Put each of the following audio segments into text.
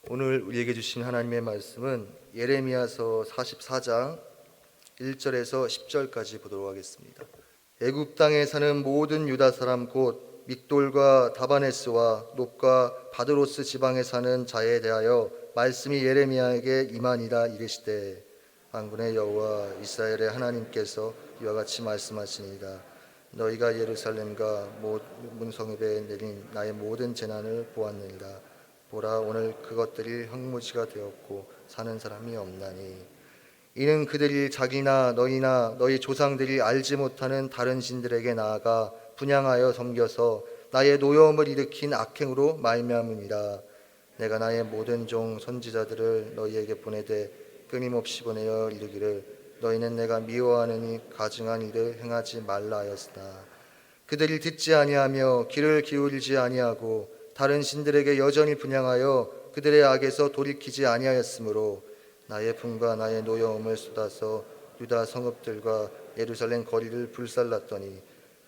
오늘 우리에게 주신 하나님의 말씀은 예레미야서 44장 1절에서 10절까지 보도록 하겠습니다. 애굽 땅에 사는 모든 유다 사람 곧 믹돌과 다바네스와 놋과 바드로스 지방에 사는 자에 대하여 말씀이 예레미야에게 임하니라. 이르시되 만군의 여호와 이스라엘의 하나님께서 이와 같이 말씀하시니라. 너희가 예루살렘과 문성읍에 내린 나의 모든 재난을 보았느니라. 보라, 오늘 그것들이 황무지가 되었고 사는 사람이 없나니 이는 그들이 자기나 너희나 너희 조상들이 알지 못하는 다른 신들에게 나아가 분향하여 섬겨서 나의 노여움을 일으킨 악행으로 말미암음이라. 내가 나의 모든 종 선지자들을 너희에게 보내되 끊임없이 보내어 이르기를 너희는 내가 미워하느니 가증한 일을 행하지 말라 하였으나 그들이 듣지 아니하며 귀를 기울이지 아니하고 다른 신들에게 여전히 분향하여 그들의 악에서 돌이키지 아니하였으므로 나의 분과 나의 노여움을 쏟아서 유다 성읍들과 예루살렘 거리를 불살랐더니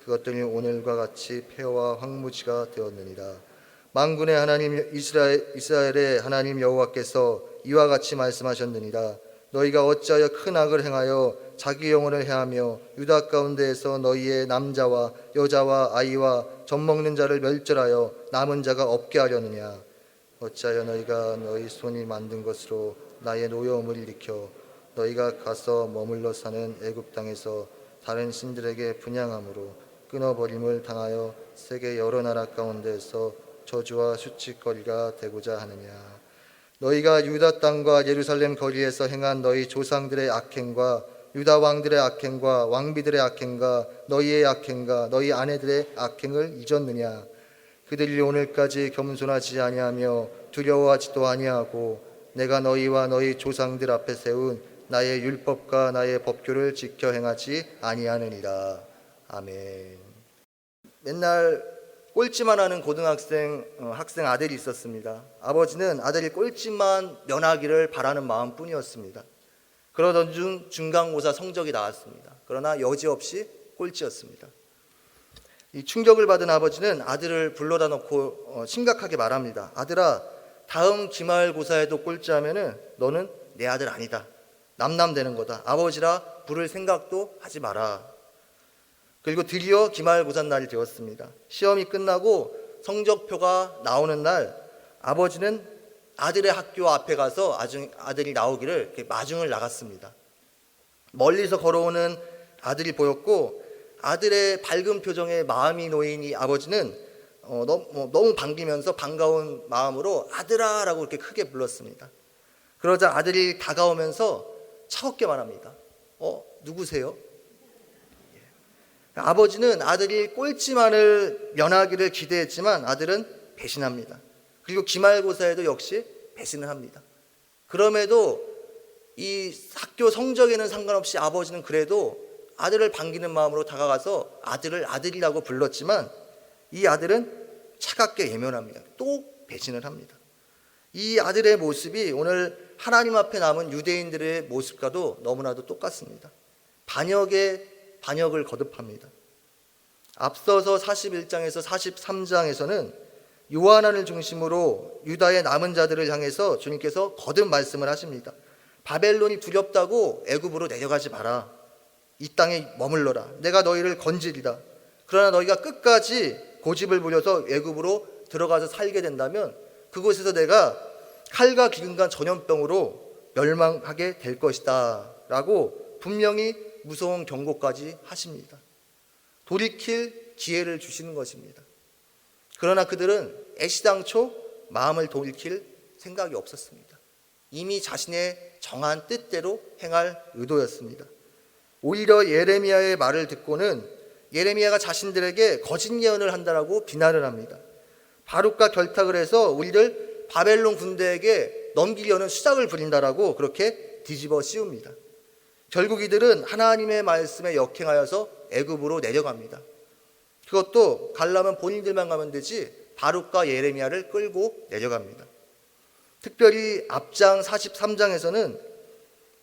그것들이 오늘과 같이 폐허와 황무지가 되었느니라. 만군의 하나님 이스라엘의 하나님 여호와께서 이와 같이 말씀하셨느니라. 너희가 어찌하여 큰 악을 행하여 자기 영혼을 해하며 유다 가운데에서 너희의 남자와 여자와 아이와 젖먹는 자를 멸절하여 남은 자가 없게 하려느냐. 어찌하여 너희가 너희 손이 만든 것으로 나의 노여움을 일으켜 너희가 가서 머물러 사는 애굽 땅에서 다른 신들에게 분향함으로 끊어버림을 당하여 세계 여러 나라 가운데에서 저주와 수치거리가 되고자 하느냐. 너희가 유다 땅과 예루살렘 거리에서 행한 너희 조상들의 악행과 유다 왕들의 악행과 왕비들의 악행과 너희의 악행과 너희 아내들의 악행을 잊었느냐. 그들이 오늘까지 겸손하지 아니하며 두려워하지도 아니하고 내가 너희와 너희 조상들 앞에 세운 나의 율법과 나의 법규를 지켜 행하지 아니하느니라. 아멘. 맨날 꼴찌만 하는 학생 아들이 있었습니다. 아버지는 아들이 꼴찌만 면하기를 바라는 마음뿐이었습니다. 그러던 중 중간고사 성적이 나왔습니다. 그러나 여지없이 꼴찌였습니다. 이 충격을 받은 아버지는 아들을 불러다 놓고 심각하게 말합니다. 아들아, 다음 기말고사에도 꼴찌하면은 너는 내 아들 아니다. 남남되는 거다. 아버지라 부를 생각도 하지 마라. 그리고 드디어 기말고사 날이 되었습니다. 시험이 끝나고 성적표가 나오는 날 아버지는 아들의 학교 앞에 가서 아들이 나오기를 마중을 나갔습니다. 멀리서 걸어오는 아들이 보였고 아들의 밝은 표정에 마음이 놓인 이 아버지는 너무 반기면서 반가운 마음으로 아들아 라고 이렇게 크게 불렀습니다. 그러자 아들이 다가오면서 차갑게 말합니다. 누구세요? 아버지는 아들이 꼴찌만을 면하기를 기대했지만 아들은 배신합니다. 그리고 기말고사에도 역시 배신을 합니다. 그럼에도 이 학교 성적에는 상관없이 아버지는 그래도 아들을 반기는 마음으로 다가가서 아들을 아들이라고 불렀지만 이 아들은 차갑게 예면합니다. 또 배신을 합니다. 이 아들의 모습이 오늘 하나님 앞에 남은 유대인들의 모습과도 너무나도 똑같습니다. 반역을 거듭합니다. 앞서서 41장에서 43장에서는 요하난을 중심으로 유다의 남은 자들을 향해서 주님께서 거듭 말씀을 하십니다. 바벨론이 두렵다고 애굽으로 내려가지 마라. 이 땅에 머물러라. 내가 너희를 건지리라. 그러나 너희가 끝까지 고집을 부려서 애굽으로 들어가서 살게 된다면 그곳에서 내가 칼과 기근과 전염병으로 멸망하게 될 것이다 라고 분명히 무서운 경고까지 하십니다. 돌이킬 기회를 주시는 것입니다. 그러나 그들은 애시당초 마음을 돌이킬 생각이 없었습니다. 이미 자신의 정한 뜻대로 행할 의도였습니다. 오히려 예레미야의 말을 듣고는 예레미야가 자신들에게 거짓 예언을 한다라고 비난을 합니다. 바룩과 결탁을 해서 우리를 바벨론 군대에게 넘기려는 수작을 부린다라고 그렇게 뒤집어 씌웁니다. 결국 이들은 하나님의 말씀에 역행하여서 애굽으로 내려갑니다. 그것도 가려면 본인들만 가면 되지 바룩과 예레미야를 끌고 내려갑니다. 특별히 앞장 43장에서는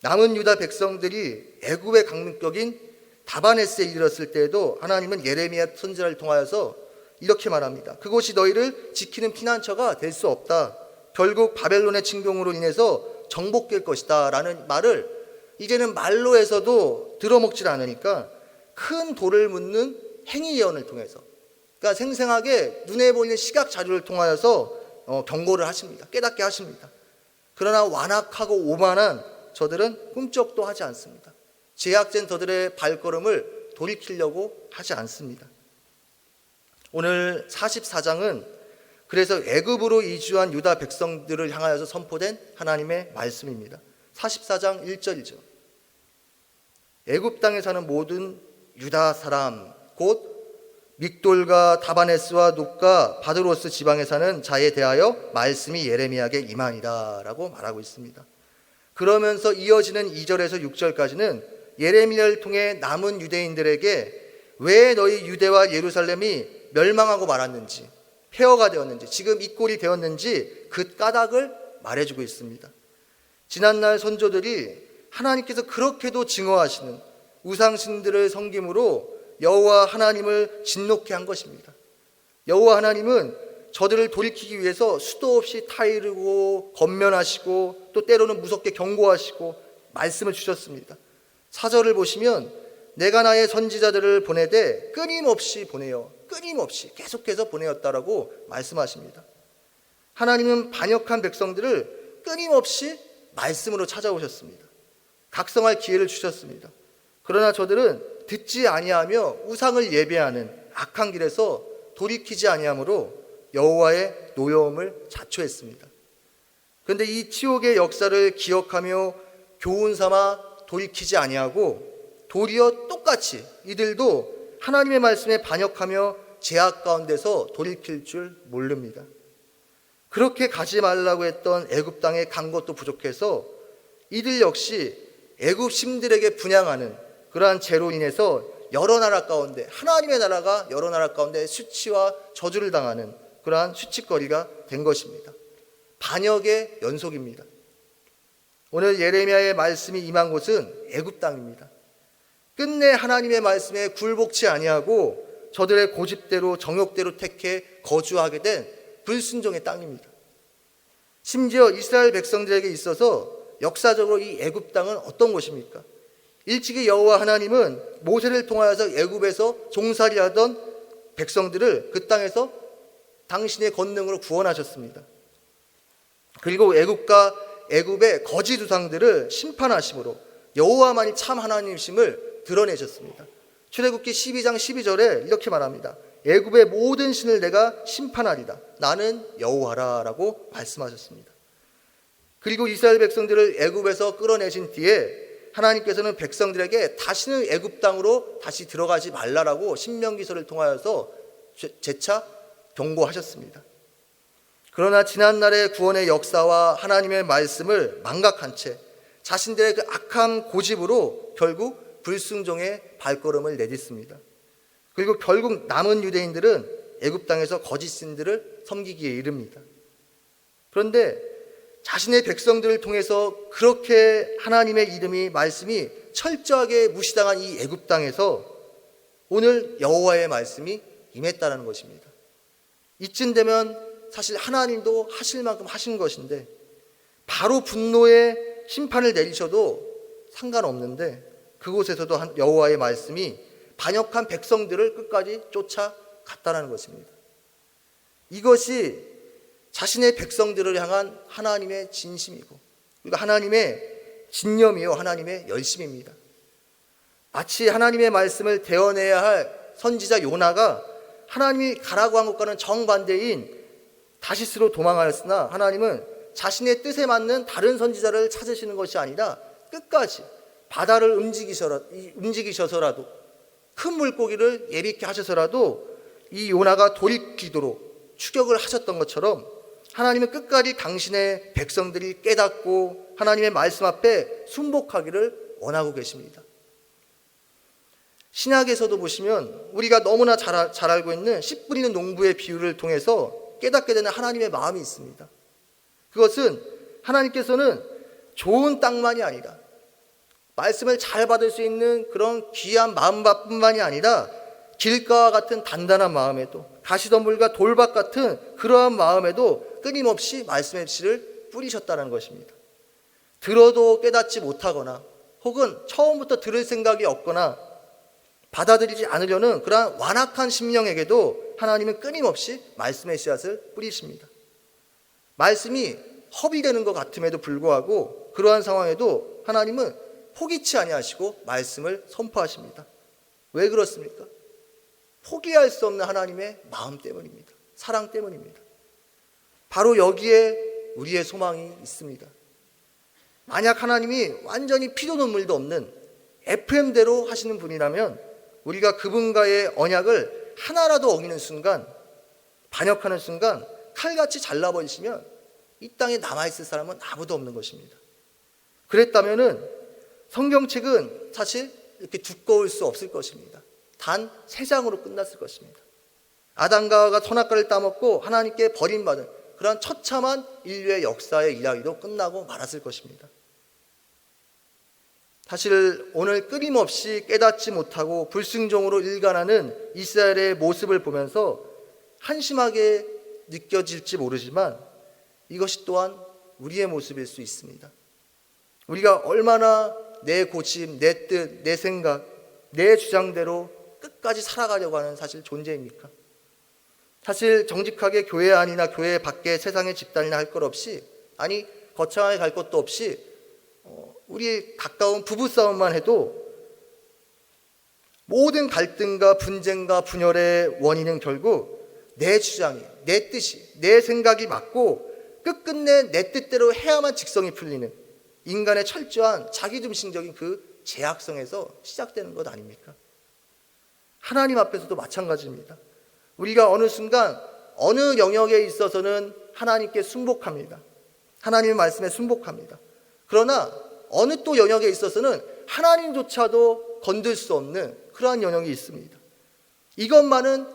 남은 유다 백성들이 애굽의 강민격인 다바네스에 이르렀을 때에도 하나님은 예레미야 선지자를 통하여서 이렇게 말합니다. 그곳이 너희를 지키는 피난처가 될 수 없다. 결국 바벨론의 침공으로 인해서 정복될 것이다 라는 말을 이제는 말로 해서도 들어먹질 않으니까 큰 돌을 묻는 행위 예언을 통해서, 그러니까 생생하게 눈에 보이는 시각 자료를 통하여서 경고를 하십니다. 깨닫게 하십니다. 그러나 완악하고 오만한 저들은 꿈쩍도 하지 않습니다. 제약된 저들의 발걸음을 돌이키려고 하지 않습니다. 오늘 44장은 그래서 애굽으로 이주한 유다 백성들을 향하여서 선포된 하나님의 말씀입니다. 44장 1절이죠. 애굽 땅에 사는 모든 유다 사람 곧 믹돌과 다바네스와 눕과 바드로스 지방에 사는 자에 대하여 말씀이 예레미야에게 임하니라 라고 말하고 있습니다. 그러면서 이어지는 2절에서 6절까지는 예레미야를 통해 남은 유대인들에게 왜 너희 유대와 예루살렘이 멸망하고 말았는지, 폐허가 되었는지, 지금 이 꼴이 되었는지 그 까닭을 말해주고 있습니다. 지난날 선조들이 하나님께서 그렇게도 증오하시는 우상신들을 섬김으로 여호와 하나님을 진노케 한 것입니다. 여호와 하나님은 저들을 돌이키기 위해서 수도 없이 타이르고 권면하시고 또 때로는 무섭게 경고하시고 말씀을 주셨습니다. 4절을 보시면 내가 나의 선지자들을 보내되 끊임없이 보내어 끊임없이 계속해서 보내었다라고 말씀하십니다. 하나님은 반역한 백성들을 끊임없이 말씀으로 찾아오셨습니다. 각성할 기회를 주셨습니다. 그러나 저들은 듣지 아니하며 우상을 예배하는 악한 길에서 돌이키지 아니하므로 여호와의 노여움을 자초했습니다. 그런데 이 치욕의 역사를 기억하며 교훈 삼아 돌이키지 아니하고 도리어 똑같이 이들도 하나님의 말씀에 반역하며 죄악 가운데서 돌이킬 줄 모릅니다. 그렇게 가지 말라고 했던 애굽 땅에 간 것도 부족해서 이들 역시 애굽 신들에게 분향하는 그러한 죄로 인해서 여러 나라 가운데, 하나님의 나라가 여러 나라 가운데 수치와 저주를 당하는 그러한 수치거리가 된 것입니다. 반역의 연속입니다. 오늘 예레미야의 말씀이 임한 곳은 애굽 땅입니다. 끝내 하나님의 말씀에 굴복치 아니하고 저들의 고집대로 정욕대로 택해 거주하게 된 불순종의 땅입니다. 심지어 이스라엘 백성들에게 있어서 역사적으로 이 애굽 땅은 어떤 곳입니까? 일찍이 여호와 하나님은 모세를 통하여서 애굽에서 종살이하던 백성들을 그 땅에서 당신의 권능으로 구원하셨습니다. 그리고 애굽의 거짓 우상들을 심판하심으로 여호와만이 참 하나님이심을 드러내셨습니다. 출애굽기 12장 12절에 이렇게 말합니다. 애굽의 모든 신을 내가 심판하리다. 나는 여호와라 라고 말씀하셨습니다. 그리고 이스라엘 백성들을 애굽에서 끌어내신 뒤에 하나님께서는 백성들에게 다시는 애굽 땅으로 다시 들어가지 말라라고 신명기서를 통하여서 재차 경고하셨습니다. 그러나 지난날의 구원의 역사와 하나님의 말씀을 망각한 채 자신들의 그 악한 고집으로 결국 불순종의 발걸음을 내딛습니다. 그리고 결국 남은 유대인들은 애굽 땅에서 거짓 신들을 섬기기에 이릅니다. 그런데 자신의 백성들을 통해서 그렇게 하나님의 이름이 말씀이 철저하게 무시당한 이 애굽 땅에서 오늘 여호와의 말씀이 임했다는 것입니다. 이쯤 되면 사실 하나님도 하실 만큼 하신 것인데 바로 분노의 심판을 내리셔도 상관없는데 그곳에서도 여호와의 말씀이 반역한 백성들을 끝까지 쫓아갔다는 것입니다. 이것이 자신의 백성들을 향한 하나님의 진심이고 그리고 하나님의 진념이요 하나님의 열심입니다. 마치 하나님의 말씀을 대언해야 할 선지자 요나가 하나님이 가라고 한 것과는 정반대인 다시스로 도망하였으나 하나님은 자신의 뜻에 맞는 다른 선지자를 찾으시는 것이 아니라 끝까지 바다를 움직이셔서라도 큰 물고기를 예비케 하셔서라도 이 요나가 돌이키도록 추격을 하셨던 것처럼 하나님은 끝까지 당신의 백성들이 깨닫고 하나님의 말씀 앞에 순복하기를 원하고 계십니다. 신약에서도 보시면 우리가 너무나 잘 알고 있는 씨 뿌리는 농부의 비유를 통해서 깨닫게 되는 하나님의 마음이 있습니다. 그것은 하나님께서는 좋은 땅만이 아니라 말씀을 잘 받을 수 있는 그런 귀한 마음뿐만이 아니라 길가와 같은 단단한 마음에도 가시덤불과 돌박 같은 그러한 마음에도 끊임없이 말씀의 씨를 뿌리셨다는 것입니다. 들어도 깨닫지 못하거나 혹은 처음부터 들을 생각이 없거나 받아들이지 않으려는 그러한 완악한 심령에게도 하나님은 끊임없이 말씀의 씨앗을 뿌리십니다. 말씀이 허비되는 것 같음에도 불구하고 그러한 상황에도 하나님은 포기치 아니하시고 말씀을 선포하십니다. 왜 그렇습니까? 포기할 수 없는 하나님의 마음 때문입니다. 사랑 때문입니다. 바로 여기에 우리의 소망이 있습니다. 만약 하나님이 완전히 피도 눈물도 없는 FM대로 하시는 분이라면 우리가 그분과의 언약을 하나라도 어기는 순간, 반역하는 순간 칼같이 잘라버리시면 이 땅에 남아있을 사람은 아무도 없는 것입니다. 그랬다면 성경책은 사실 이렇게 두꺼울 수 없을 것입니다. 단 3장으로 끝났을 것입니다. 아담과 하와가 선악과를 따먹고 하나님께 버림받은 그러한 처참한 인류의 역사의 이야기도 끝나고 말았을 것입니다. 사실 오늘 끊임없이 깨닫지 못하고 불순종으로 일관하는 이스라엘의 모습을 보면서 한심하게 느껴질지 모르지만 이것이 또한 우리의 모습일 수 있습니다. 우리가 얼마나 내 고집, 내 뜻, 내 생각, 내 주장대로 끝까지 살아가려고 하는 사실 존재입니까? 사실 정직하게 교회 안이나 교회 밖에 세상의 집단이나 할 것 없이, 아니 거창하게 갈 것도 없이 우리 가까운 부부싸움만 해도 모든 갈등과 분쟁과 분열의 원인은 결국 내 주장이, 내 뜻이, 내 생각이 맞고 끝끝내 내 뜻대로 해야만 직성이 풀리는 인간의 철저한 자기중심적인 그 제약성에서 시작되는 것 아닙니까? 하나님 앞에서도 마찬가지입니다. 우리가 어느 순간 어느 영역에 있어서는 하나님께 순복합니다. 하나님의 말씀에 순복합니다. 그러나 어느 또 영역에 있어서는 하나님조차도 건들 수 없는 그러한 영역이 있습니다. 이것만은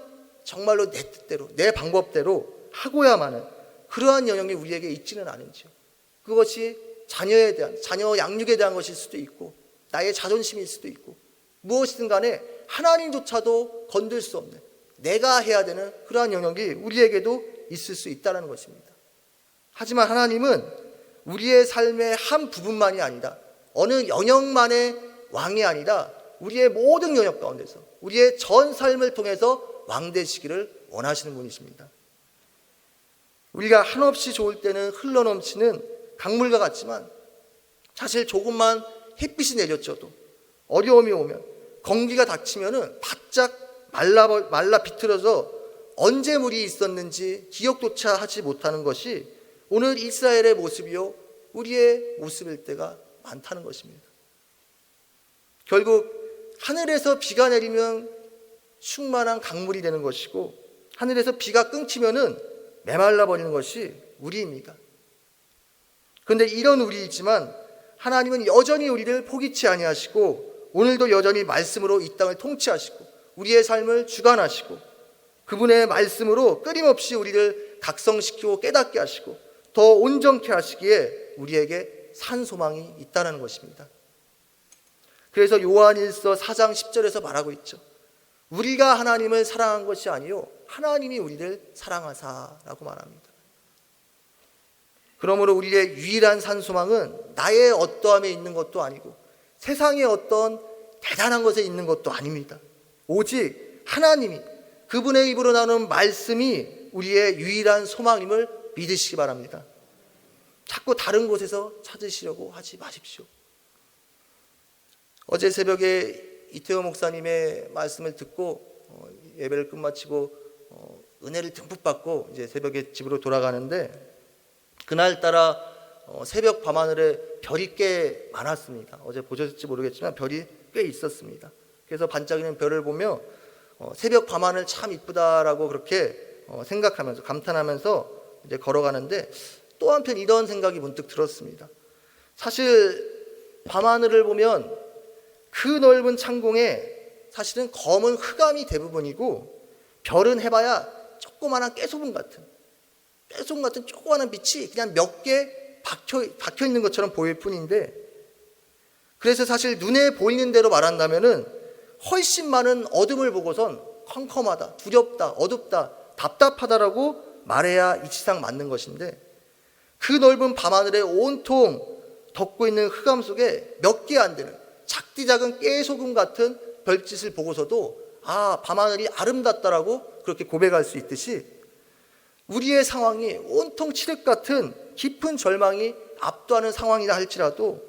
정말로 내 뜻대로, 내 방법대로 하고야만 하는 그러한 영역이 우리에게 있지는 않은지요. 그것이 자녀에 대한, 자녀 양육에 대한 것일 수도 있고 나의 자존심일 수도 있고 무엇이든 간에 하나님조차도 건들 수 없는 내가 해야 되는 그러한 영역이 우리에게도 있을 수 있다는 것입니다. 하지만 하나님은 우리의 삶의 한 부분만이 아니다, 어느 영역만의 왕이 아니라 우리의 모든 영역 가운데서 우리의 전 삶을 통해서 왕 되시기를 원하시는 분이십니다. 우리가 한없이 좋을 때는 흘러넘치는 강물과 같지만 사실 조금만 햇빛이 내려져도 어려움이 오면 건기가 닥치면은 바짝 말라 비틀어져 언제 물이 있었는지 기억조차 하지 못하는 것이 오늘 이스라엘의 모습이요 우리의 모습일 때가 많다는 것입니다. 결국 하늘에서 비가 내리면 충만한 강물이 되는 것이고 하늘에서 비가 끊기면은 메말라 버리는 것이 우리입니다. 그런데 이런 우리이지만 하나님은 여전히 우리를 포기치 아니하시고 오늘도 여전히 말씀으로 이 땅을 통치하시고 우리의 삶을 주관하시고 그분의 말씀으로 끊임없이 우리를 각성시키고 깨닫게 하시고 더 온전케 하시기에 우리에게 산 소망이 있다는 것입니다. 그래서 요한일서 4장 10절에서 말하고 있죠. 우리가 하나님을 사랑한 것이 아니요 하나님이 우리를 사랑하사라고 말합니다. 그러므로 우리의 유일한 산 소망은 나의 어떠함에 있는 것도 아니고 세상의 어떤 대단한 것에 있는 것도 아닙니다. 오직 하나님이 그분의 입으로 나오는 말씀이 우리의 유일한 소망임을 믿으시기 바랍니다. 자꾸 다른 곳에서 찾으시려고 하지 마십시오. 어제 새벽에 이태호 목사님의 말씀을 듣고 예배를 끝마치고 은혜를 듬뿍 받고 이제 새벽에 집으로 돌아가는데 그날따라 새벽 밤하늘에 별이 꽤 많았습니다. 어제 보셨을지 모르겠지만 별이 꽤 있었습니다. 그래서 반짝이는 별을 보며 새벽 밤하늘 참 이쁘다라고 그렇게 생각하면서 감탄하면서 이제 걸어가는데 또 한편 이런 생각이 문득 들었습니다. 사실 밤하늘을 보면 그 넓은 창공에 사실은 검은 흑암이 대부분이고 별은 해봐야 조그마한 깨소금 같은 조그마한 빛이 그냥 몇 개 박혀 있는 것처럼 보일 뿐인데 그래서 사실 눈에 보이는 대로 말한다면은 훨씬 많은 어둠을 보고선 컴컴하다, 두렵다, 어둡다 답답하다라고 말해야 이치상 맞는 것인데, 그 넓은 밤하늘에 온통 덮고 있는 흑암 속에 몇 개 안 되는 작디 작은 깨소금 같은 별짓을 보고서도 밤하늘이 아름답다라고 그렇게 고백할 수 있듯이, 우리의 상황이 온통 칠흑 같은 깊은 절망이 압도하는 상황이라 할지라도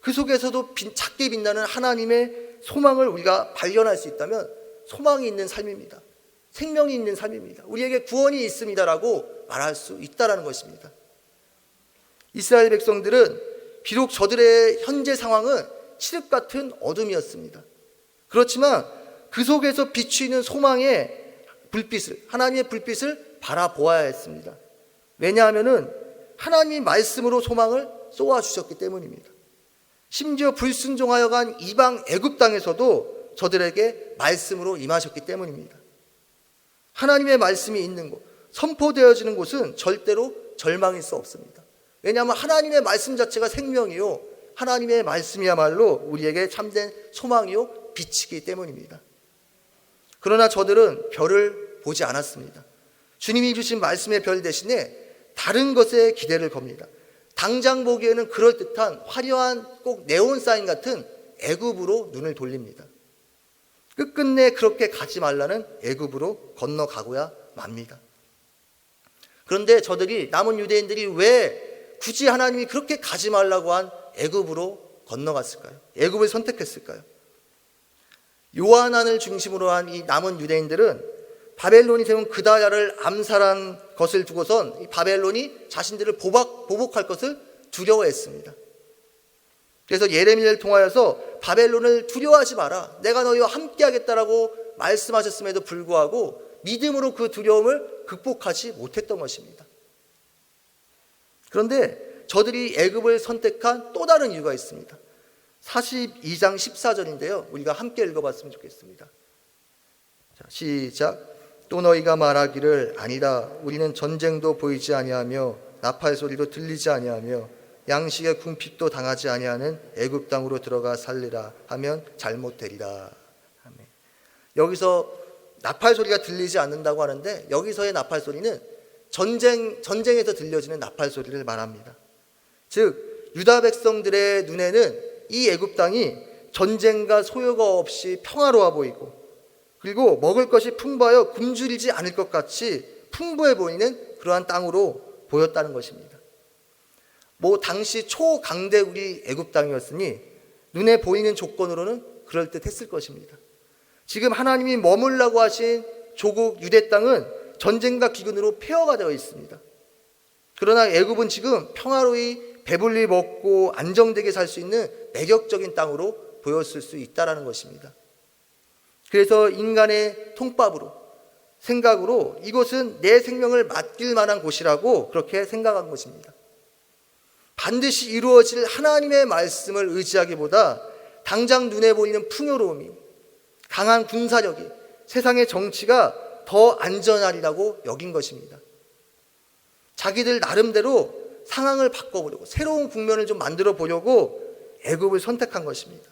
그 속에서도 작게 빛나는 하나님의 소망을 우리가 발견할 수 있다면 소망이 있는 삶입니다. 생명이 있는 삶입니다. 우리에게 구원이 있습니다라고 말할 수 있다라는 것입니다. 이스라엘 백성들은 비록 저들의 현재 상황은 칠흑 같은 어둠이었습니다. 그렇지만 그 속에서 비추이는 소망의 불빛을, 하나님의 불빛을 바라보아야 했습니다. 왜냐하면 하나님이 말씀으로 소망을 쏘아주셨기 때문입니다. 심지어 불순종하여 간 이방 애굽 땅에서도 저들에게 말씀으로 임하셨기 때문입니다. 하나님의 말씀이 있는 곳, 선포되어지는 곳은 절대로 절망일 수 없습니다. 왜냐하면 하나님의 말씀 자체가 생명이요, 하나님의 말씀이야말로 우리에게 참된 소망이요 빛이기 때문입니다. 그러나 저들은 별을 보지 않았습니다. 주님이 주신 말씀의 별 대신에 다른 것에 기대를 겁니다. 당장 보기에는 그럴듯한 화려한 꼭 네온사인 같은 애굽으로 눈을 돌립니다. 끝끝내 그렇게 가지 말라는 애굽으로 건너가고야 맙니다. 그런데 저들이, 남은 유대인들이 왜 굳이 하나님이 그렇게 가지 말라고 한 애굽으로 건너갔을까요? 애굽을 선택했을까요? 요한안을 중심으로 한 이 남은 유대인들은 바벨론이 세운 그다야를 암살한 것을 두고선 이 바벨론이 자신들을 보복할 것을 두려워했습니다. 그래서 예레미야를 통하여서 바벨론을 두려워하지 마라, 내가 너희와 함께하겠다라고 말씀하셨음에도 불구하고 믿음으로 그 두려움을 극복하지 못했던 것입니다. 그런데 저들이 애굽을 선택한 또 다른 이유가 있습니다. 42장 14절인데요. 우리가 함께 읽어봤으면 좋겠습니다. 자, 시작. 또 너희가 말하기를 아니다, 우리는 전쟁도 보이지 아니하며 나팔 소리도 들리지 아니하며 양식의 궁핍도 당하지 아니하는 애굽 땅으로 들어가 살리라 하면 잘못되리라. 아멘. 여기서 나팔 소리가 들리지 않는다고 하는데, 여기서의 나팔 소리는 전쟁에서 들려지는 나팔 소리를 말합니다. 즉 유다 백성들의 눈에는 이 애굽 땅이 전쟁과 소요가 없이 평화로워 보이고, 그리고 먹을 것이 풍부하여 굶주리지 않을 것 같이 풍부해 보이는 그러한 땅으로 보였다는 것입니다. 당시 초강대국이 애굽 땅이었으니 눈에 보이는 조건으로는 그럴듯했을 것입니다. 지금 하나님이 머물라고 하신 조국 유대 땅은 전쟁과 기근으로 폐허가 되어 있습니다. 그러나 애굽은 지금 평화로이 배불리 먹고 안정되게 살 수 있는 매력적인 땅으로 보였을 수 있다는 것입니다. 그래서 인간의 통밥으로, 생각으로 이곳은 내 생명을 맡길 만한 곳이라고 그렇게 생각한 것입니다. 반드시 이루어질 하나님의 말씀을 의지하기보다 당장 눈에 보이는 풍요로움이, 강한 군사력이, 세상의 정치가 더 안전하리라고 여긴 것입니다. 자기들 나름대로 상황을 바꿔보려고, 새로운 국면을 좀 만들어 보려고 애굽을 선택한 것입니다.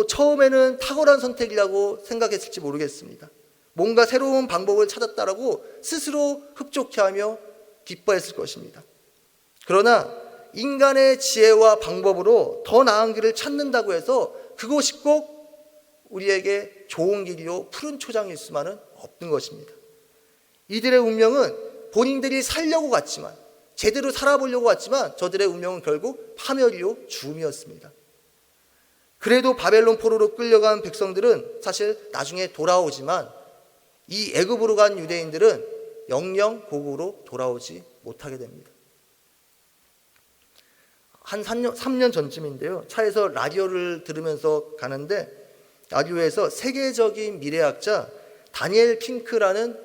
처음에는 탁월한 선택이라고 생각했을지 모르겠습니다. 뭔가 새로운 방법을 찾았다라고 스스로 흡족해하며 기뻐했을 것입니다. 그러나 인간의 지혜와 방법으로 더 나은 길을 찾는다고 해서 그것이 꼭 우리에게 좋은 길이요 푸른 초장일 수만은 없는 것입니다. 이들의 운명은 본인들이 살려고 갔지만, 제대로 살아보려고 갔지만 저들의 운명은 결국 파멸이요 죽음이었습니다. 그래도 바벨론 포로로 끌려간 백성들은 사실 나중에 돌아오지만 이 애굽으로 간 유대인들은 영영 고국으로 돌아오지 못하게 됩니다. 한 3년 전쯤인데요. 차에서 라디오를 들으면서 가는데, 라디오에서 세계적인 미래학자 다니엘 핑크라는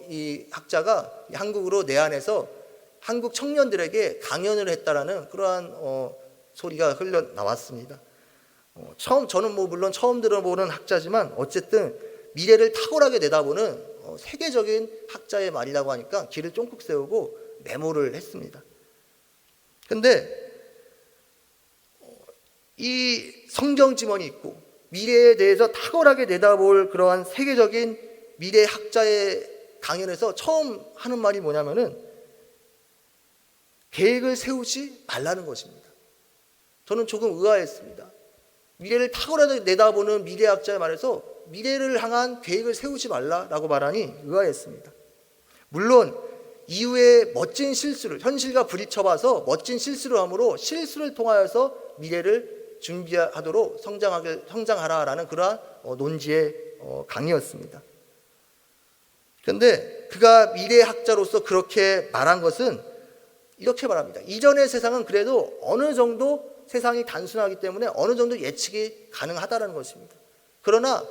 이 학자가 한국으로 내한해서 한국 청년들에게 강연을 했다라는 그러한 소리가 흘러나왔습니다. 저는 물론 처음 들어보는 학자지만 어쨌든 미래를 탁월하게 내다보는 세계적인 학자의 말이라고 하니까 귀를 쫑긋 세우고 메모를 했습니다. 근데 이 성경 지문이 있고 미래에 대해서 탁월하게 내다볼 그러한 세계적인 미래 학자의 강연에서 처음 하는 말이 뭐냐면은 계획을 세우지 말라는 것입니다. 저는 조금 의아했습니다. 미래를 탁월하게 내다보는 미래학자의 말에서 미래를 향한 계획을 세우지 말라라고 말하니 의아했습니다. 물론 이후에 멋진 실수를, 현실과 부딪혀봐서 멋진 실수를 함으로 실수를 통하여서 미래를 준비하도록 성장하라라는 그러한 논지의 강의였습니다. 그런데 그가 미래학자로서 그렇게 말한 것은 이렇게 말합니다. 이전의 세상은 그래도 어느 정도 세상이 단순하기 때문에 어느 정도 예측이 가능하다는 것입니다. 그러나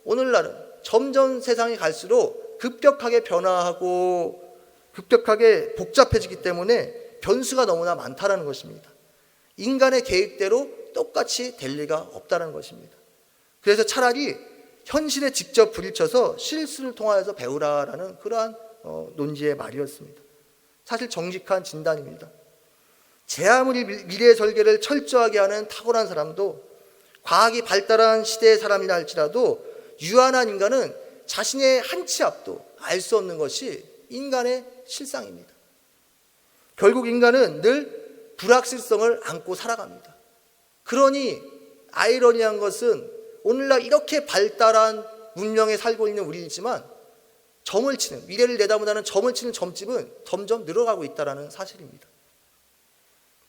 오늘날은 점점 세상이 갈수록 급격하게 변화하고 급격하게 복잡해지기 때문에 변수가 너무나 많다는 것입니다. 인간의 계획대로 똑같이 될 리가 없다는 것입니다. 그래서 차라리 현실에 직접 부딪혀서 실수를 통하여서 배우라라는 그러한 논지의 말이었습니다. 사실 정직한 진단입니다. 제 아무리 미래 설계를 철저하게 하는 탁월한 사람도, 과학이 발달한 시대의 사람이라 할지라도 유한한 인간은 자신의 한 치 앞도 알 수 없는 것이 인간의 실상입니다. 결국 인간은 늘 불확실성을 안고 살아갑니다. 그러니 아이러니한 것은 오늘날 이렇게 발달한 문명에 살고 있는 우리이지만 점을 치는, 미래를 내다보다는 점을 치는 점집은 점점 늘어가고 있다는 사실입니다.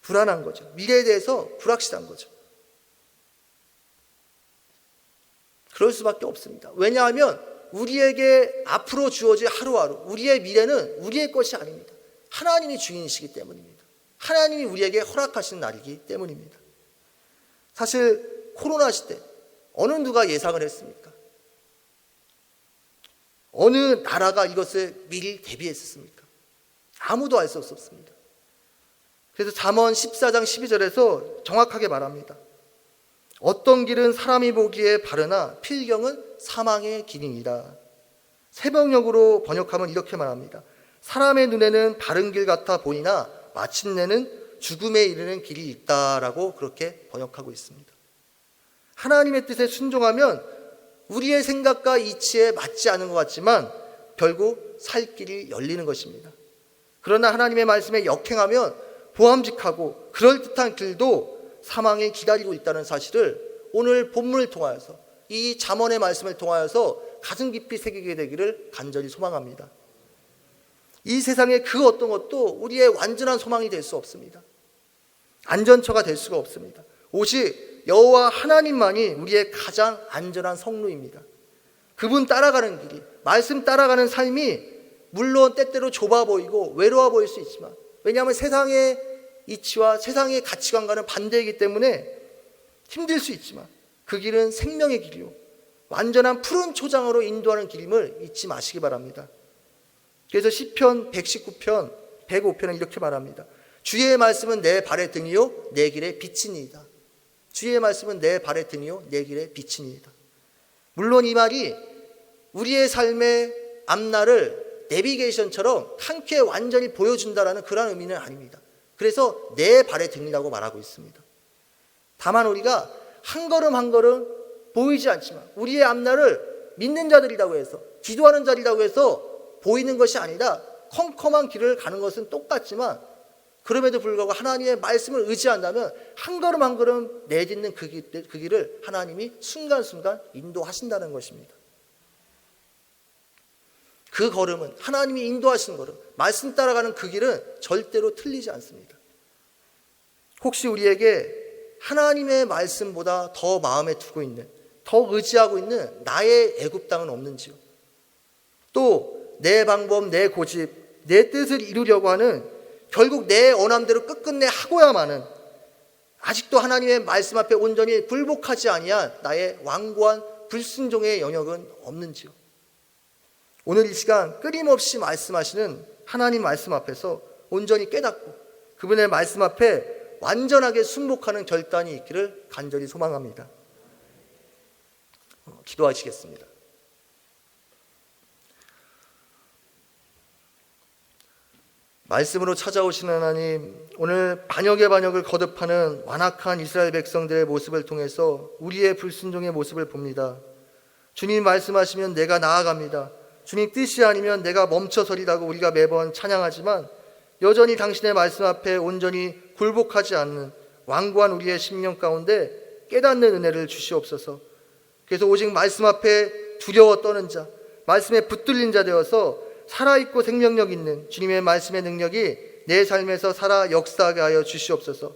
불안한 거죠. 미래에 대해서 불확실한 거죠. 그럴 수밖에 없습니다. 왜냐하면 우리에게 앞으로 주어질 하루하루, 우리의 미래는 우리의 것이 아닙니다. 하나님이 주인이시기 때문입니다. 하나님이 우리에게 허락하신 날이기 때문입니다. 사실 코로나 시대 어느 누가 예상을 했습니까? 어느 나라가 이것을 미리 대비했습니까? 아무도 알 수 없습니다. 그래서 잠언 14장 12절에서 정확하게 말합니다. 어떤 길은 사람이 보기에 바르나 필경은 사망의 길이니라. 새벽역으로 번역하면 이렇게 말합니다. 사람의 눈에는 바른 길 같아 보이나 마침내는 죽음에 이르는 길이 있다라고 그렇게 번역하고 있습니다. 하나님의 뜻에 순종하면 우리의 생각과 이치에 맞지 않은 것 같지만 결국 살 길이 열리는 것입니다. 그러나 하나님의 말씀에 역행하면 보암직하고 그럴듯한 길도 사망에 기다리고 있다는 사실을 오늘 본문을 통하여서, 이 잠언의 말씀을 통하여서 가슴 깊이 새기게 되기를 간절히 소망합니다. 이 세상의 그 어떤 것도 우리의 완전한 소망이 될 수 없습니다. 안전처가 될 수가 없습니다. 오직 여호와 하나님만이 우리의 가장 안전한 성루입니다. 그분 따라가는 길이, 말씀 따라가는 삶이 물론 때때로 좁아 보이고 외로워 보일 수 있지만, 왜냐하면 세상의 이치와 세상의 가치관과는 반대이기 때문에 힘들 수 있지만 그 길은 생명의 길이요 완전한 푸른 초장으로 인도하는 길임을 잊지 마시기 바랍니다. 그래서 시편 119편 105편은 이렇게 말합니다. 주의 말씀은 내 발의 등이요 내 길의 빛이니이다. 주의 말씀은 내 발의 등이요 내 길의 빛이니이다. 물론 이 말이 우리의 삶의 앞날을 내비게이션처럼 한 큐에 완전히 보여준다라는 그런 의미는 아닙니다. 그래서 내 발의 등이라고 말하고 있습니다. 다만 우리가 한 걸음 한 걸음 보이지 않지만 우리의 앞날을 믿는 자들이라고 해서, 기도하는 자들이라고 해서 보이는 것이 아니라 컴컴한 길을 가는 것은 똑같지만 그럼에도 불구하고 하나님의 말씀을 의지한다면 한 걸음 한 걸음 내딛는 그 길을 하나님이 순간순간 인도하신다는 것입니다. 그 걸음은, 하나님이 인도하시는 걸음, 말씀 따라가는 그 길은 절대로 틀리지 않습니다. 혹시 우리에게 하나님의 말씀보다 더 마음에 두고 있는, 더 의지하고 있는 나의 애굽 땅은 없는지요? 또 내 방법, 내 고집, 내 뜻을 이루려고 하는, 결국 내 원함대로 끝끝내 하고야만은 아직도 하나님의 말씀 앞에 온전히 굴복하지 아니한 나의 완고한 불순종의 영역은 없는지요? 오늘 이 시간 끊임없이 말씀하시는 하나님 말씀 앞에서 온전히 깨닫고 그분의 말씀 앞에 완전하게 순복하는 결단이 있기를 간절히 소망합니다. 기도하시겠습니다. 말씀으로 찾아오시는 하나님, 오늘 반역의 반역을 거듭하는 완악한 이스라엘 백성들의 모습을 통해서 우리의 불순종의 모습을 봅니다. 주님 말씀하시면 내가 나아갑니다. 주님 뜻이 아니면 내가 멈춰서리라고 우리가 매번 찬양하지만 여전히 당신의 말씀 앞에 온전히 굴복하지 않는 완고한 우리의 심령 가운데 깨닫는 은혜를 주시옵소서. 그래서 오직 말씀 앞에 두려워 떠는 자, 말씀에 붙들린 자 되어서 살아있고 생명력 있는 주님의 말씀의 능력이 내 삶에서 살아 역사하게 하여 주시옵소서.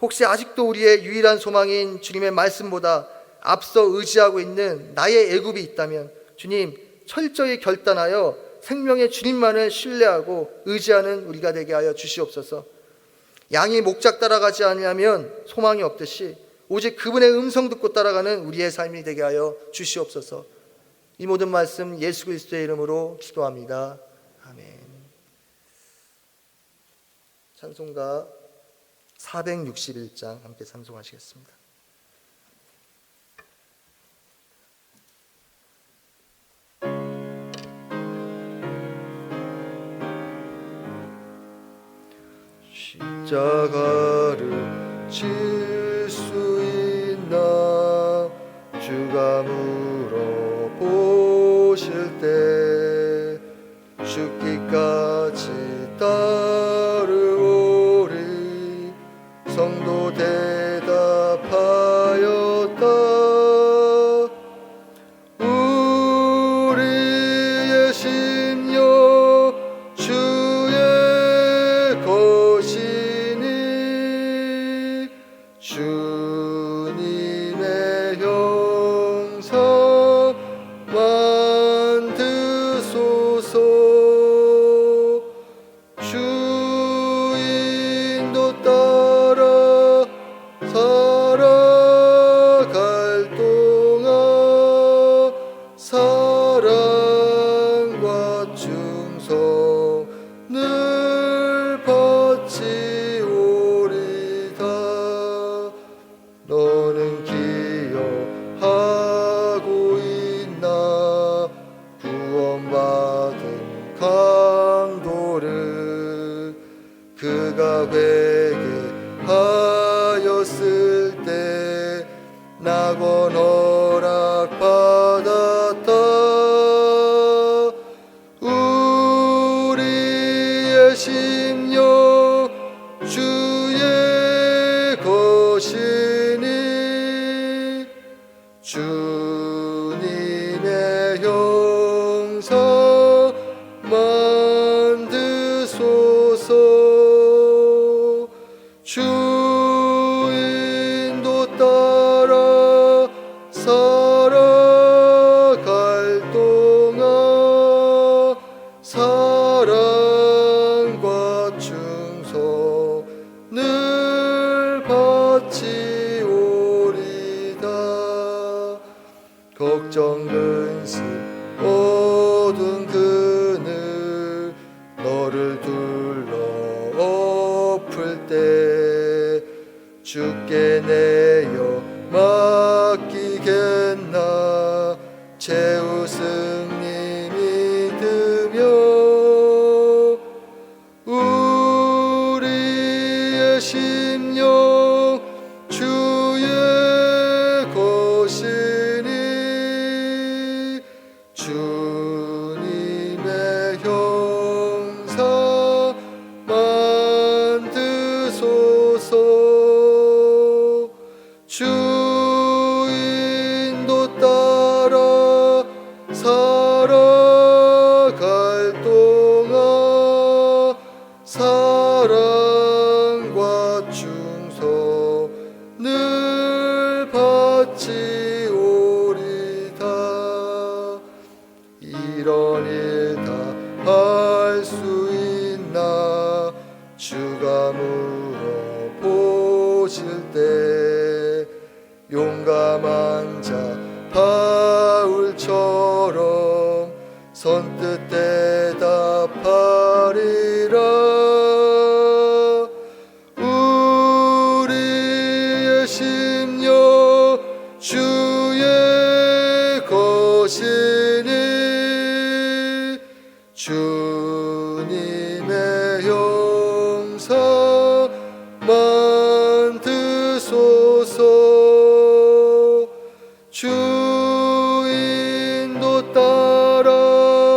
혹시 아직도 우리의 유일한 소망인 주님의 말씀보다 앞서 의지하고 있는 나의 애굽이 있다면 주님 철저히 결단하여 생명의 주님만을 신뢰하고 의지하는 우리가 되게 하여 주시옵소서. 양이 목작 따라가지 아니하면 소망이 없듯이 오직 그분의 음성 듣고 따라가는 우리의 삶이 되게 하여 주시옵소서. 이 모든 말씀 예수 그리스도의 이름으로 기도합니다. 아멘. 찬송가 461장 함께 찬송하시겠습니다. 십자가를 질 수 있나 주가 물어보실 때 죽기까지 따르오리. 성도 대답하였다. 우리의 심령 주의 것이니 주님의 형상 만드소서. 주인도 따라 살아갈 동안 사랑과 충성을 바치오리다. 너는 기억하고 있나 구원받은 강도를. 그가 회개하였을 때 낙원 허락받았다. 우리의 심령 주의 것이니 주님의 형상 만드소서. 주인도 따라 살아갈 동안 사랑과 충성을 바치오리다. 걱정 근심 어두운 그늘 너를 둘러 엎을 때 주께 내어 맡기겠나. 최우승님 믿으며 우리의 심령 주의 것이니 주님의 형상 만드소서. 주인도 따라 살아갈 동안 사랑과 충성을 바치오리다. 이런 일 다 할 수 있나 주가 물어보실 때 용감한 자 바울처럼 선뜻 대답하리라. 우리의 심령 주의 것이니 주님의 형상 만드소서. 주인도 따라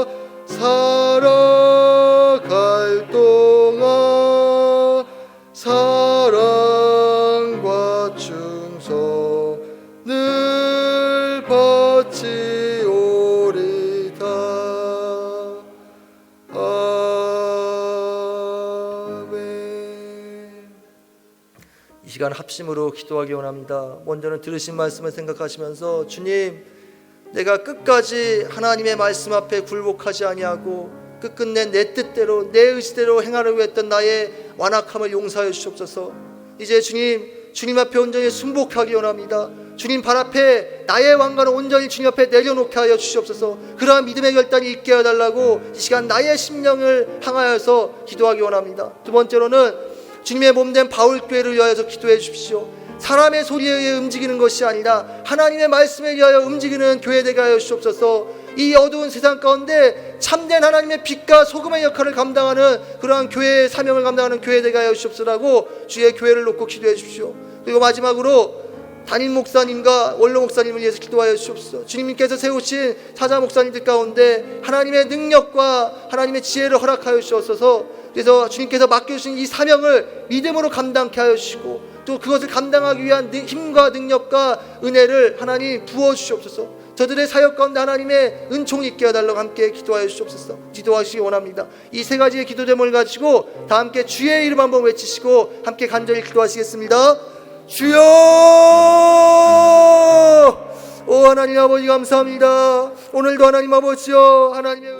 이 시간 합심으로 기도하기 원합니다. 먼저는 들으신 말씀을 생각하시면서 주님, 내가 끝까지 하나님의 말씀 앞에 굴복하지 아니하고 끝끝내 내 뜻대로 내 의지대로 행하려고 했던 나의 완악함을 용서하여 주시옵소서. 이제 주님 앞에 온전히 순복하기 원합니다. 주님 발 앞에 나의 왕관을 온전히 주님 앞에 내려놓게 하여 주시옵소서. 그러한 믿음의 결단이 있게 해달라고 이 시간 나의 심령을 향하여서 기도하기 원합니다. 두 번째로는 주님의 몸된 바울교회를 위하여서 기도해 주십시오. 사람의 소리에 의해 움직이는 것이 아니라 하나님의 말씀에 의하여 움직이는 교회 되게 하여 주시옵소서. 이 어두운 세상 가운데 참된 하나님의 빛과 소금의 역할을 감당하는 그러한 교회의 사명을 감당하는 교회 되게 하여 주시옵소서라고 주의 교회를 놓고 기도해 주십시오. 그리고 마지막으로 담임 목사님과 원로 목사님을 위해서 기도하여 주시옵소서. 주님께서 세우신 사자 목사님들 가운데 하나님의 능력과 하나님의 지혜를 허락하여 주시옵소서. 그래서 주님께서 맡겨주신 이 사명을 믿음으로 감당케 하여 주시고 또 그것을 감당하기 위한 힘과 능력과 은혜를 하나님 부어주시옵소서. 저들의 사역 가운데 하나님의 은총이 있게 해달라고 함께 기도하여 주시옵소서. 기도하시기 원합니다. 이 세 가지의 기도 제목을 가지고 다 함께 주의 이름 한번 외치시고 함께 간절히 기도하시겠습니다. 주여! 오 하나님 아버지 감사합니다. 오늘도 하나님 아버지여 하나님의